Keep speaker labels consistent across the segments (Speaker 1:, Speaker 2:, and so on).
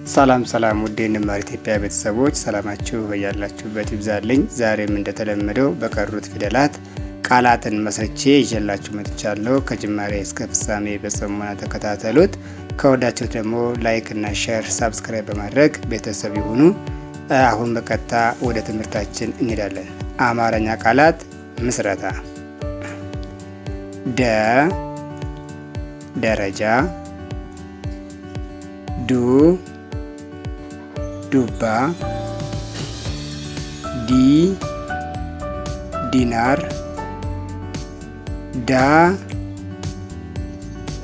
Speaker 1: ሰላም ውድ የንማር ኢትዮጵያ ቤተሰቦች ሰላማችሁ በያላችሁበት ይብዛልኝ። ዛሬም እንደተለመደው በቀሩት ፊደላት ቃላትን መስርቼ ይዤላችሁ መጥቻለሁ። ከጅማሬ እስከ ፍጻሜ በጽሞና ተከታተሉት። ከወዳችሁ ደግሞ ላይክ እና ሼር፣ ሳብስክራይብ በማድረግ ቤተሰብ ይሁኑ። አሁን በቀጥታ ወደ ትምህርታችን እንሄዳለን። አማርኛ ቃላት ምስረታ። ደረጃ፣ ዱባ፣ ዲናር፣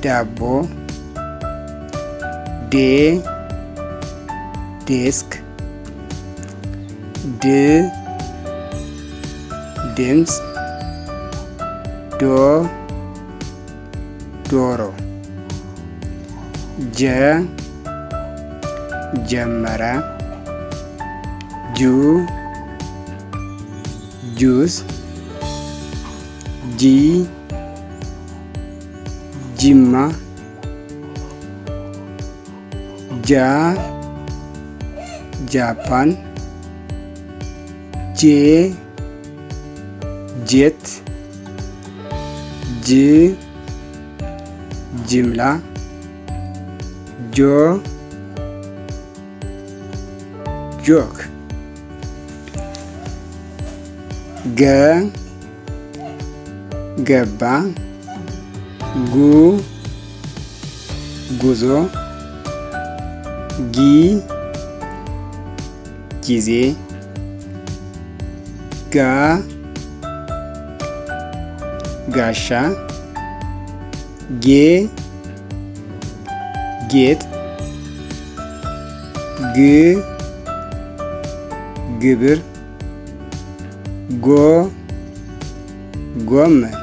Speaker 1: ዳቦ፣ ዴስክ፣ ድምፅ፣ ዶሮ፣ ጀመረ፣ ጁስ፣ ጅማ፣ ጃፓን፣ ጄት፣ ጅምላ፣ ጆክ፣ ገባ፣ ጉዞ፣ ጊዜ፣ ጋሻ፣ ጌጥ፣ ግብር፣ ጎመን፣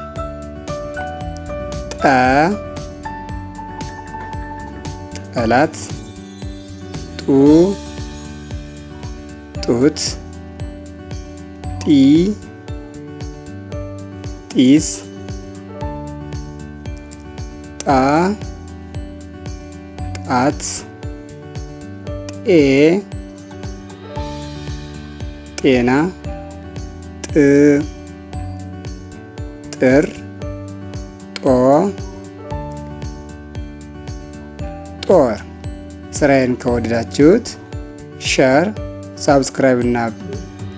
Speaker 1: ጠላት፣ ጡት፣ ጢስ፣ ጣት፣ ጤና፣ ጥር፣ ጦር። ስራዬን ከወደዳችሁት ሼር፣ ሳብስክራይብ እና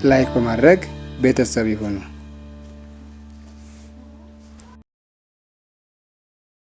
Speaker 1: ላይክ በማድረግ ቤተሰብ ይሁኑ።